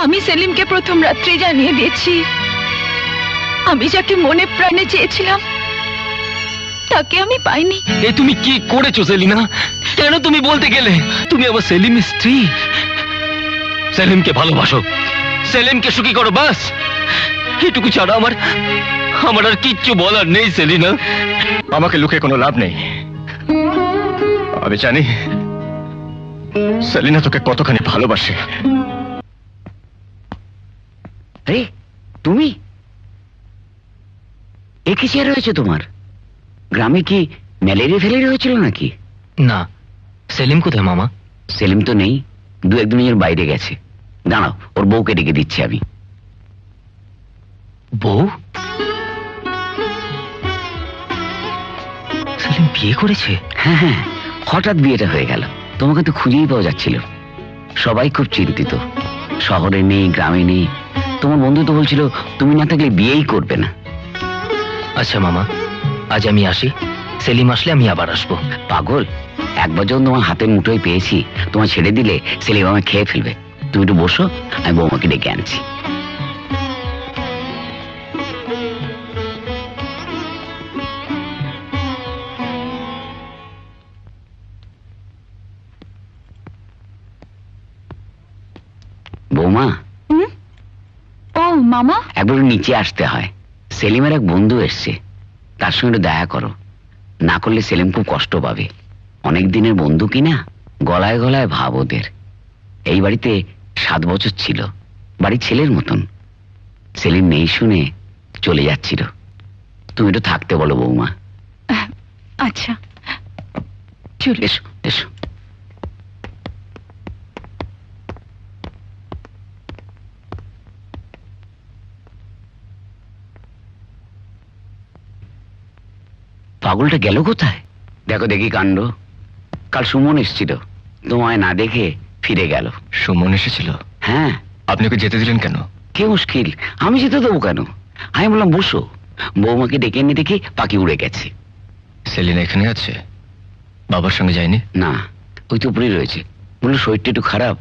আমি সেলিমকে প্রথম রাত্রে জানিয়ে দিয়েছি আমি যাকে মনে প্রাণে চেয়েছিলাম তাকে আমি পাইনি। এ তুমি কি করেছো সেলিনা? কেন তুমি বলতে গেলে? তুমি আমার সেলিমের স্ত্রী। সেলিমকে ভালোবাসো, সেলিমকে সুখী করো, বাস এটুকু ছাড়া আমার আর কিচ্ছু বলার নেই সেলিনা। আমাকে লুকিয়ে কোনো লাভ নেই। আমি জানি সেলিনা তোকে কতখানি ভালোবাসে। তুমি একই চেয়ার হয়েছে তোমার? গ্রামে কি ম্যালেরিয়া হয়েছিল নাকি? না। সেলিম কোথায় মামা? সেলিম তো নেই, দু একদিনের বাইরে গেছে। দাঁড়াও, ওর বউকে ডেকে দিচ্ছি আমি। বউ? সেলিম বিয়ে করেছে? হ্যাঁ হ্যাঁ, হঠাৎ বিয়েটা হয়ে গেল। তোমাকে তো খুঁজেই পাওয়া যাচ্ছিল। সবাই খুব চিন্তিত, শহরে নেই, গ্রামে নেই। তোমার বন্ধু তো বলছিল তুমি না থাকলে বিয়েই করবে না। আচ্ছা মামা, আজ আমি আসি, সেলিম আসলে আমি আবার আসবো। পাগল, একবার যখন তোমার হাতের মুঠোয় পেয়েছি, তোমার ছেড়ে দিলে সেলিম আমায় খেয়ে ফেলবে। তুমি একটু বসো, আমি বৌমাকে ডেকে আনছি। বৌমা। ও মামা, একবার নিচে আসতে হয়। সেলিমের এক বন্ধু এসছে, তার সঙ্গে দেখা করো। না করলে সেলিম খুব কষ্ট পাবে। অনেক দিনের বন্ধু কিনা, গলায় গলায় ভাব ওদের। এই বাড়িতে 7 বছর ছিল, বাড়ির ছেলের মতন। সেলিম নেই শুনে চলে যাচ্ছিল। তুমি একটু থাকতে বলো বৌমা। আচ্ছা চলো। এসো এসো। পাগলটা গেল কোথায়? দেখো দেখি কাণ্ড। কাল সুমন এসেছিল, তোমায় না দেখে ফিরে গেল। সুমন এসেছিল? হ্যাঁ। আপনি ওকে যেতে দিলেন কেন? কি মুশকিল, আমি যেতে দেবো কেন? আমি বললাম বসো। বৌমাকে ডেকে এনে দেখি পাখি উড়ে গেছে। সেলিনা এখানে আছে? বাবার সঙ্গে যায়নি? না, ওই তো উপরেই রয়েছে। বললো শরীরটা একটু খারাপ।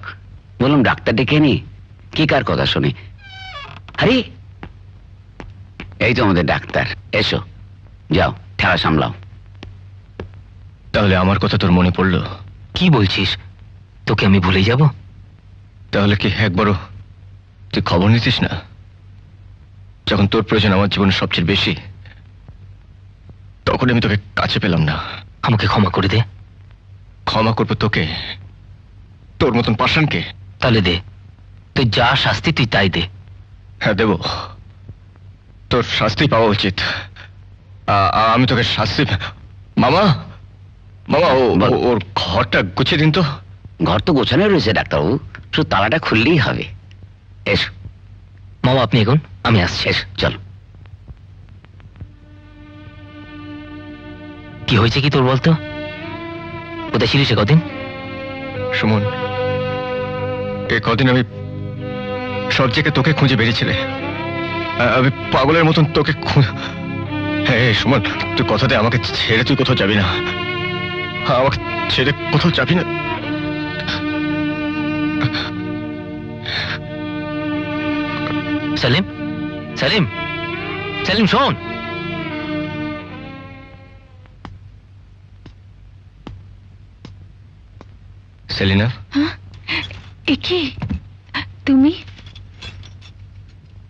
বললাম ডাক্তার ডেকে নি। কি কার কথা শোনে? আরে এই তো আমাদের ডাক্তার। এসো, যাও ঠেলা সামলাও। তাহলে আমার কথা তোর মনে পড়লো? কি বলছিস? তোকে আমি ভুলে যাব? তাহলে কি একবারও তুই খবর নিতিস না? যখন তোর প্রয়োজন আমার জীবনে সবচেয়ে বেশি, তখন আমি তোকে কাছে পেলাম না। আমাকে ক্ষমা করে দে। ক্ষমা করবো তোকে? তোর মতন পাষাণকে? তাহলে দে, তুই যা শাস্তি তুই তাই দে। হ্যাঁ দেব, তোর শাস্তি পাওয়া উচিত। আমি তোকে শাস্তি। মামা, মামা ওর ঘরটা গুছিয়ে দিন তো। ঘর তো গোছানো রয়েছে ডাক্তারবাবু, শুধু তালাটা খুললেই হবে। এসো মামা, আপনি এগোন, আমি আসছি। এসো চলো। কি হয়েছে কি তোর বলতো? কোথায় ছিলিস কদিন? সুমন, এই কদিন আমি সব জায়গায় তোকে খুঁজে বেরিয়েছিলে। আমি পাগলের মতন তোকে হ্যাঁ সুমন, তুই কথা দে আমাকে ছেড়ে তুই কোথাও যাবি না। আমাকে ছেড়ে কোথাও যাবি না। সেলিম, সেলিম, সেলিম শোন। সেলিনা। একি তুমি?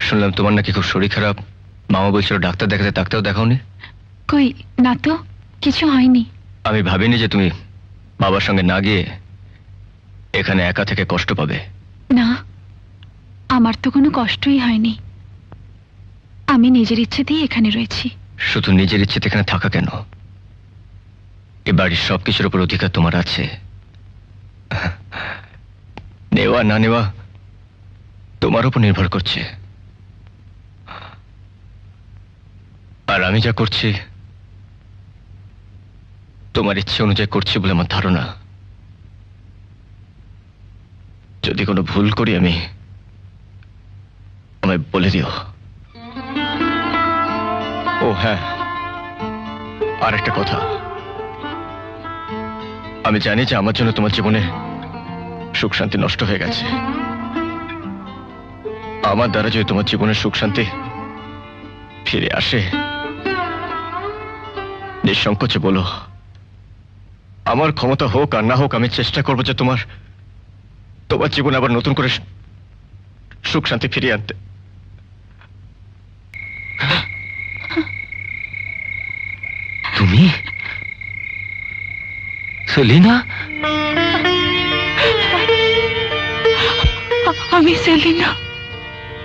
শুনলাম তোমার নাকি খুব শরীর খারাপ। মামা বলছিল ডাক্তার দেখাতে, ডাক্তারও দেখাওনি? কই না তো, কিছু হয়নি। আমি ভাবিনি যে তুমি বাবার সঙ্গে না গিয়ে এখানে একা থেকে কষ্ট পাবে। না, আমার তো কোনো কষ্টই হয়নি। আমি নিজের ইচ্ছেতেই এখানে রয়েছি। শুধু নিজের ইচ্ছেতে এখানে থাকা কেন? এ বাড়ির সবকিছুর উপর অধিকার তোমার আছে। নেওয়া না নেওয়া তোমার উপর নির্ভর করছে। আর আমি যা করছি তোমার ইচ্ছে অনুযায়ী করছি বলে আমার ধারণা। যদি কোনো ভুল করি আমায় বলে দিও। ও হ্যাঁ, আর একটা কথা। আমি জানি যে আমার জন্য তোমার জীবনে সুখ শান্তি নষ্ট হয়ে গেছে, আমার দ্বারা যদি তোমার জীবনের সুখ শান্তি ফিরে আসে, নিঃসংকোচে বলো। আমার ক্ষমতা হোক আর না হোক, আমি চেষ্টা করবো যে তোমার জীবনে আবার নতুন করে সুখ শান্তি ফিরিয়ে আনতে। তুমি সেলিনা? আমি সেলিনা।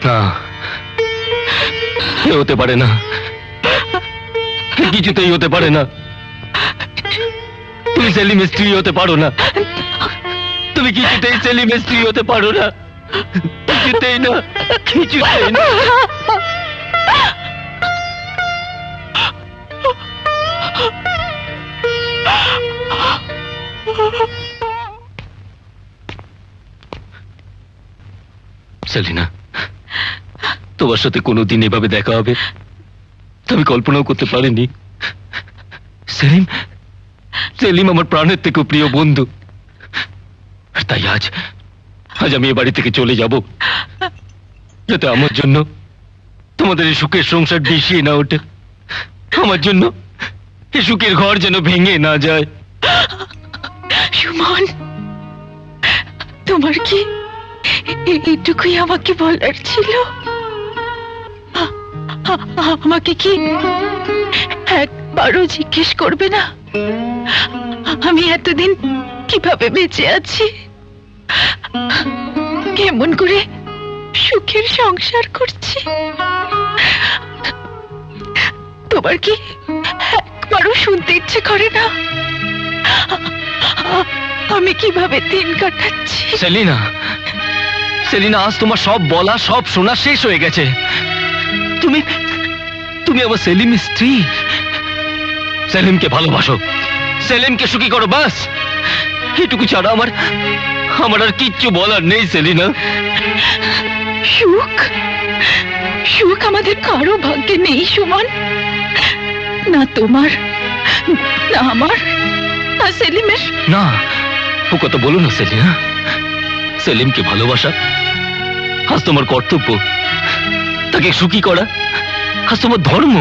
না, এ হতে পারে না, কিছুতেই হতে পারে না। তুমি সেলিমের স্ত্রী হতে পারো না, তুমি কিছুতেই সেলিমের স্ত্রী হতে পারো না, কিছুতেই না, কিছুতেই না। সেলিনা, তোমার সাথে কোনোদিন এভাবে দেখা হবে আমি কল্পনাও করতে পারিনি। সেলিম, সেলিম আমার প্রাণের থেকে প্রিয় বন্ধু। তাই আজ আমি এ বাড়ি থেকে চলে যাব, যাতে আমার জন্য তোমাদের এই সুখের সংসার ডিসিয়ে না ওঠে, আমার জন্য এই সুখের ঘর যেন ভেঙে না যায়। সুমন, তোমার কি এইটুকুই আমাকে বলার ছিল? আমাকে কি একবারও জিজ্ঞেস করবে না আমি এতদিন কিভাবে বেঁচে আছি, কেমন করে সুখের সংসার করছি? তোমার কি একবারও শুনতে ইচ্ছে করে না আমি কিভাবে দিন কাটাচ্ছি? সেলিনা, সেলিনা, আজ তোমার সব বলা সব শোনা শেষ হয়ে গেছে। তুমি তুমি আমার সেলিমের স্ত্রী। সেলিমকে ভালোবাসো, সেলিমকে সুখী করো, বাস এটুকু ছাড়া আমার আর কিচ্ছু বলার নেই। সেলিনা, সুখ সুখ আমাদের কারো ভাগ্যে নেই সুমন, না তোমার, না আমার, না সেলিমের। না, ও কথা বলো না সেলিনা। সেলিমকে ভালোবাসা আজ তোমার কর্তব্য, তাকে সুখী করা আজ তোমার ধর্ম।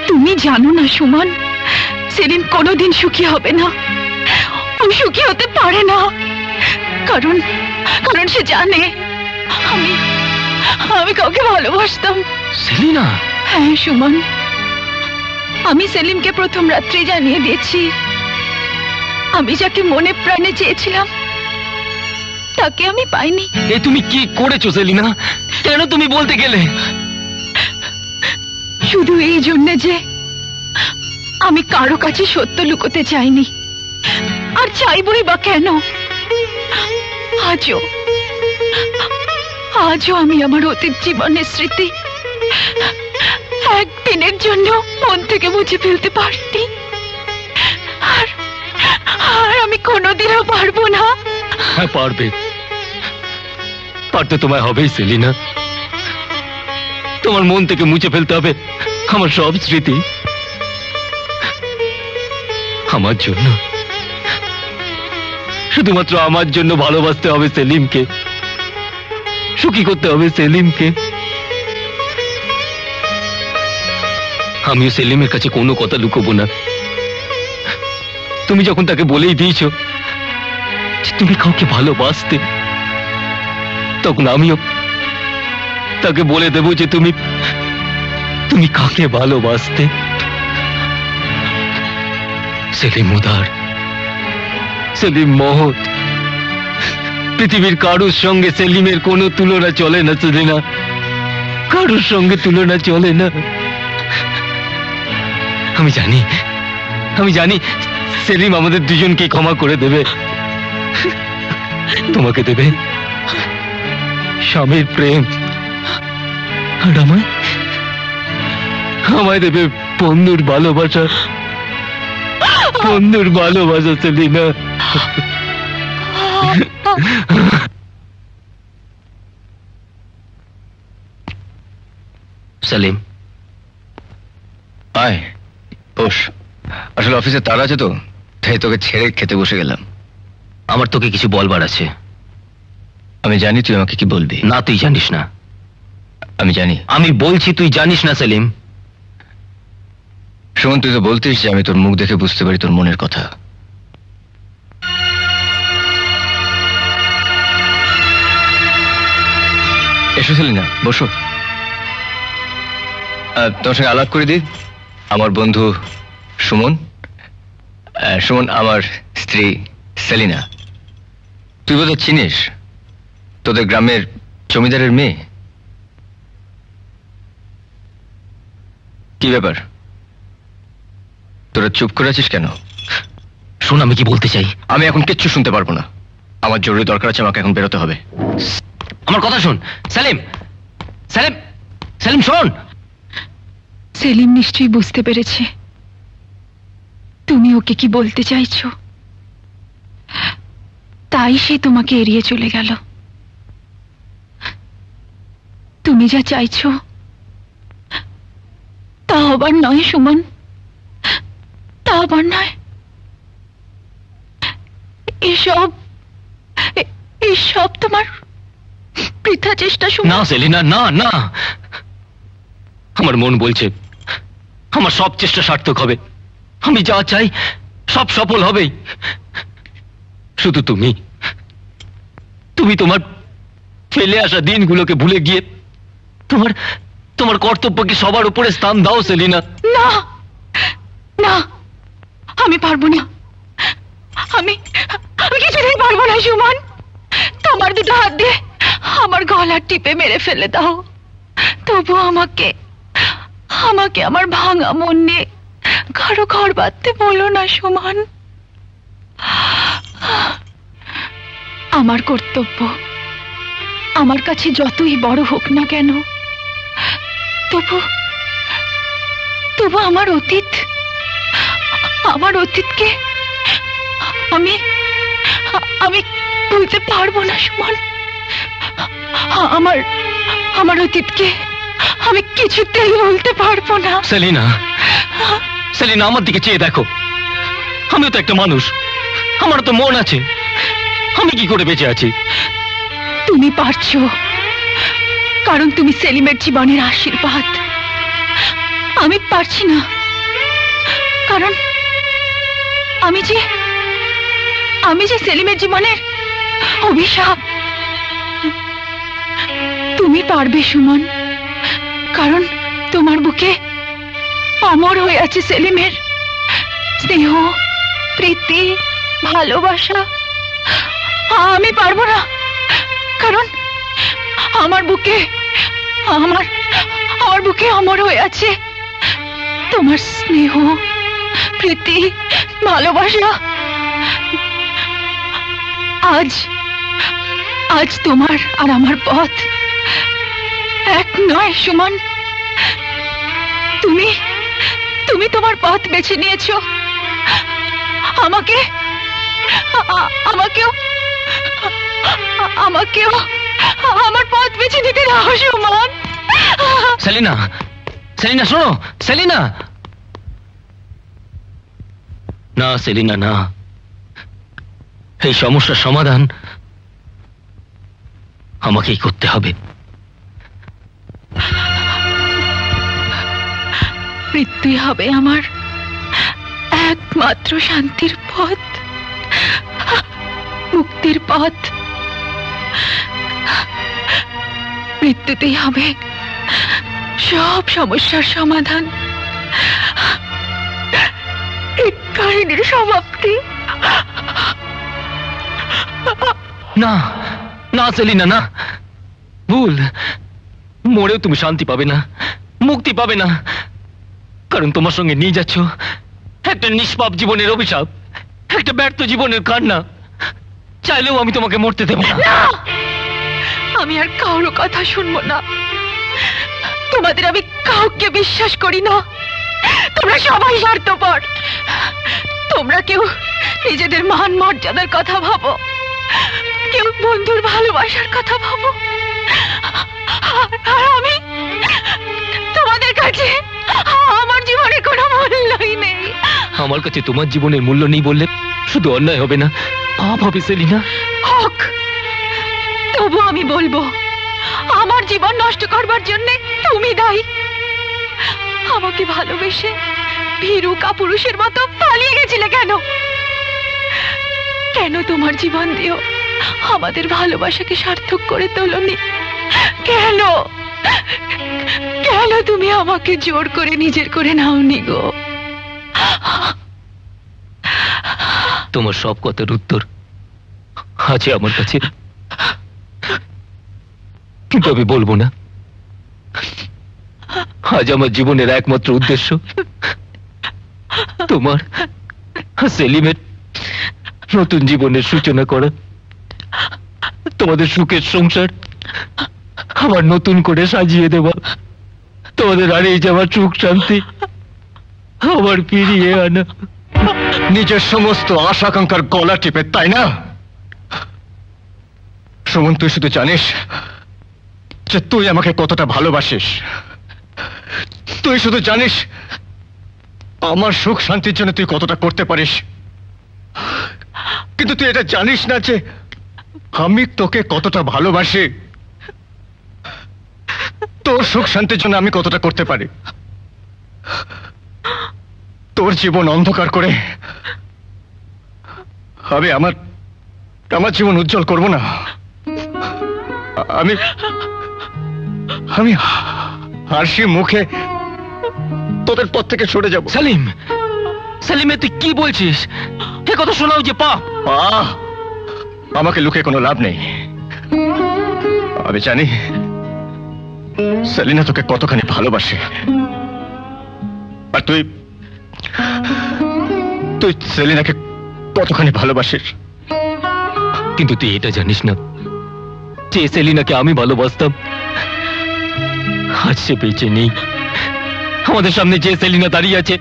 তুমি জানো না সুমন, সেলিম কোনোদিন সুখী হবে না, ও সুখী হতে পারে না, কারণ কারণ সে জানে আমি কাউকে ভালোবাসতাম। সেলিনা? হ্যাঁ সুমন, আমি সেলিমকে প্রথম রাত্রে জানিয়ে দিয়েছি আমি যাকে মনে প্রাণে চেয়েছিলাম তাকে আমি পাইনি। এ তুমি কি করেছো সেলিনা? কেন তুমি বলতে গেলে? শুধু এই জন্যে যে আমি কারো কাছে সত্য লুকোতে চাইনি, আর চাইবই বা কেন? আজও আমি আমার অতীত জীবনের স্মৃতি একদিনের জন্য মন থেকে মুছে ফেলতে পারিনি, আর আমি কোনোদিনও পারবো না। হ্যাঁ পারবে, পারতে তোমায় হবেই সেলিনা। তোমার মন থেকে মুছে ফেলতে হবে আমার সব স্মৃতি। আমার জন্য, শুধুমাত্র আমার জন্য ভালোবাসতে হবে সেলিমকে, সুখী করতে হবে সেলিমকে। আমিও সেলিমের কাছে কোনো কথা লুকোবো না। তুমি যখন তাকে বলেই দিয়েছো যে তুমি কাউকে ভালোবাসতে, তখন আমিও তাকে বলে দেব যে তুমি কাকে ভালোবাসতে। সেলিম উদার, সেলিম মহৎ, পৃথিবীর কারোর সঙ্গে সেলিমের কোনো তুলনা চলে না সেলিনা, কারোর সঙ্গে তুলনা চলে না। আমি জানি সেলিম আমাদের দুজনকে ক্ষমা করে দেবে, তোমাকে দেবে স্বামীর প্রেম, আর আমায় দেবে বন্ধুর ভালোবাসা, বন্ধুর ভালোবাসা সেলিনা। সেলিম, আয় বস। আসলে অফিসে তাড়া আছে তো, তাই তোকে ছেড়ে খেতে বসে গেলাম। আমার তোকে কিছু বলবার আছে। আমি জানি তুই আমাকে কি বলবি। না, তুই জানিস না। আমি জানি। আমি বলছি তুই জানিস না সেলিম। সুমন, তুই তো বলতিস যে আমি তোর মুখ দেখে বুঝতে পারি তোর মনের কথা। এসো সেলিনা, বসো। তোমার সঙ্গে আলাপ করে দিই, আমার বন্ধু সুমন। সুমন আমার স্ত্রী সেলিনা। তুই বোধহয় চিনিস, তোদের গ্রামের জমিদারের মেয়ে। কি ব্যাপার, তোরা চুপ করে আছিস কেন? শোন আমি কি বলতে চাই। আমি এখন কিচ্ছু শুনতে পারবো না, আমার জরুরি দরকার আছে, আমাকে এখন বেরোতে হবে। আমার কথা শোন সেলিম, সেলিম, সেলিম শোন। সেলিম নিশ্চয়ই বুঝতে পেরেছে তুমি ওকে কি বলতে চাইছো, তাই সে তোমাকে এড়িয়ে চলে গেল। তুমি যা চাইছো তা আবার নয় সুমন, তা আবার নয়। এসব তোমার বৃথা চেষ্টা সুমন। না সেলিনা, না না, আমার মন বলছে আমার সব চেষ্টা সার্থক হবে। আমি যা চাই সব সফল হবেই। শুধু তুমি তোমার ফেলে আসা দিনগুলোকে ভুলে গিয়ে তোমার তোমার কর্তব্যকে সবার উপরে স্থান দাও সেলিনা। না না, আমি পারবো না, আমি আমি কিছুতেই পারবো না সুমন। তোমার দুটো হাত দিয়ে আমার গলা টিপে মেরে ফেলে দাও, তবু আমাকে আমাকে আমার ভাঙা মন নিয়ে কারো ঘর বাঁধতে বলো না সুমন। আমার কর্তব্য আমার কাছে যতই বড় হোক না কেন, তবু তবু আমার অতীতকে আমি আমি ভুলতে পারবো না সুমন। আমার অতীতকে আমি কিছুতেই ভুলতে পারবো না। সেলিনা, সেলিনা আমার দিকে চেয়ে দেখো, আমিও তো একটা মানুষ, আমার তো মন আছে। আমি কি করে বেঁচে আছি? তুমি পারছো, কারণ তুমি সেলিমের জীবনের আশীর্বাদ। আমি পারছি না, কারণ আমি যে সেলিমের জীবনের অভিশাপ। তুমি পারবে সুমন, কারণ তোমার বুকে অমর হয়ে আছে সেলিমের স্নেহ, প্রীতি, ভালোবাসা। আমি পারবো না, কারণ আমার বুকে অমর হয়ে আছে তোমার স্নেহ, প্রীতি, ভালোবাসা। আজ তোমার আর আমার পথ এক নয় সুমন। তুমি তোমার পথ বেছে নিয়েছো, আমাকেও আমার পথ বেছে নিতে দাও সুমন। সেলিনা, সেলিনা শোনো, সেলিনা। না সেলিনা না, এই সমস্যার সমাধান আমাকেই করতে হবে। মৃত্যুই হবে আমার একমাত্র শান্তির পথ, মুক্তির পথ। মৃত্যুতেই হবে সব সমস্যার সমাধান, এই কাহিনীর সমাপ্তি। না না সেলিনা না, ভুল। মরেও তুমি শান্তি পাবে না, মুক্তি পাবে না, কারণ তোমার সঙ্গে নিয়ে যাচ্ছ একটা নিষ্পাপ জীবনের অভিশাপ, একটা ব্যর্থ জীবনের কান্না। চাইলেও আমি তোমাকে মরতে দেব না। আমি আর কারো কথা শুনবো না। তোমাদের আমি কাউকে বিশ্বাস করি না। তোমরা সবাই স্বার্থপর। তোমরা কেউ নিজেদের মান মর্যাদার কথা ভাবো, কেউ বন্ধুর ভালোবাসার কথা ভাবো, আর আমি তোমাদের কাছে আমার জীবনে কোনো মূল্যই নেই। আমার কাছে তোমার জীবনের মূল্য নেই বললে শুধু অন্যায় হবে না, পাপ হবে সেলিনা। হোক, তবু আমি বলবো আমার জীবন নষ্ট করবার জন্য তুমি দায়ী। আমাকে ভালোবেসে ভীরু কাপুরুষের মতো পালিয়ে গেছিলে কেন? কেন তোমার জীবন দিও আমাদের ভালোবাসাকে সার্থক করে তোলনি? কেন কেন তুমি আমাকে জোর করে নিজের করে নাওনি গো? তোমার সব কথার উত্তর আছে আমার কাছে, কিন্তু আমি বলবো না। আজ আমার জীবনের একমাত্র উদ্দেশ্য তোমার সেলিমের নতুন জীবনের সূচনা করা। তোমাদের সুখের সংসার আবার নতুন করে সাজিয়ে দেওয়া, তোমাদের হারিয়ে যাওয়া সুখ শান্তি আবার ফিরিয়ে আনা। নিজের সমস্ত আশা আকাঙ্ক্ষার গলা টিপে, তাই না? সুমন, তুই শুধু জানিস যে তুই আমাকে কতটা ভালোবাসিস। তুই শুধু জানিস আমার সুখ শান্তির জন্য তুই কতটা করতে পারিস, কিন্তু তুই এটা জানিস না যে আমি তোকে কতটা ভালোবাসি। তোর সুখ শান্তির জন্য আমি কতটা করতে পারি। তোর জীবন অন্ধকার করে আমি আমার জীবন উজ্জ্বল করব না। আমি আমি হাসি মুখে তোদের পথ থেকে সরে যাব। সেলিম, সেলিমে তুই কি বলছিস? এ কথা শোনাও যে পাপ। আমাকে লুকিয়ে কোনো লাভ নেই। আমি জানি সেলিনা তোকে কতখানি ভালোবাসে, আর তুই সেলিনাকে কতখানি ভালোবাসিস। কিন্তু তুই এটা জানিস না যে সেলিনাকে আমি ভালোবাসতাম আজ সে বেঁচে নেই। আমাদের সামনে যে সেলিনা দাঁড়িয়ে আছে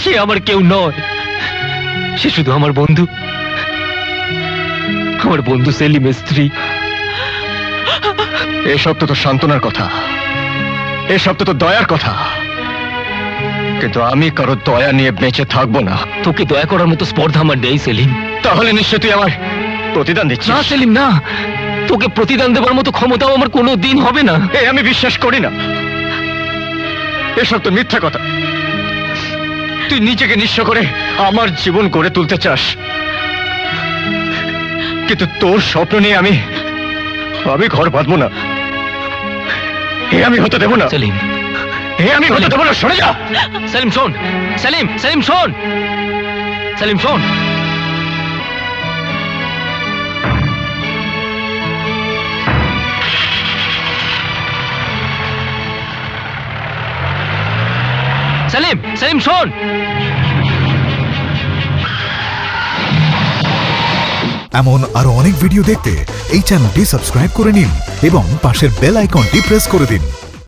সে আমার কেউ নয়, সে শুধু আমার বন্ধু, আমার বন্ধু সেলিমের স্ত্রী। এসব তো সান্ত্বনার কথা, এসব তো দয়ার কথা, কিন্তু আমি কারো দয়া নিয়ে বেঁচে থাকবো না। তোকে দয়া করার মতো স্পর্ধা আমার নেই সেলিম। তাহলে নিশ্চয় তুই আমার প্রতিদান দিচ্ছিস। না সেলিম, না, তোকে প্রতিদান দেবার মতো ক্ষমতাও আমার কোনো দিন হবে না। আমি বিশ্বাস করি না, এসব তো মিথ্যা কথা। তুই নিজেকে নিঃস্ব করে আমার জীবন গড়ে তুলতে চাস, কিন্তু তোর স্বপ্ন নিয়ে আমি ঘর বাঁধবো না। আমি হতে দেবো না সেলিম, আমি হতে দেবো না। সরে যা। সেলিম শোন, সেলিম, সেলিম শোন, সেলিম শোন। সেলিম, সেলিম শোন। এমন আরো অনেক ভিডিও দেখতে এই চ্যানেলটি সাবস্ক্রাইব করে নিন এবং পাশের বেল আইকনটি প্রেস করে দিন।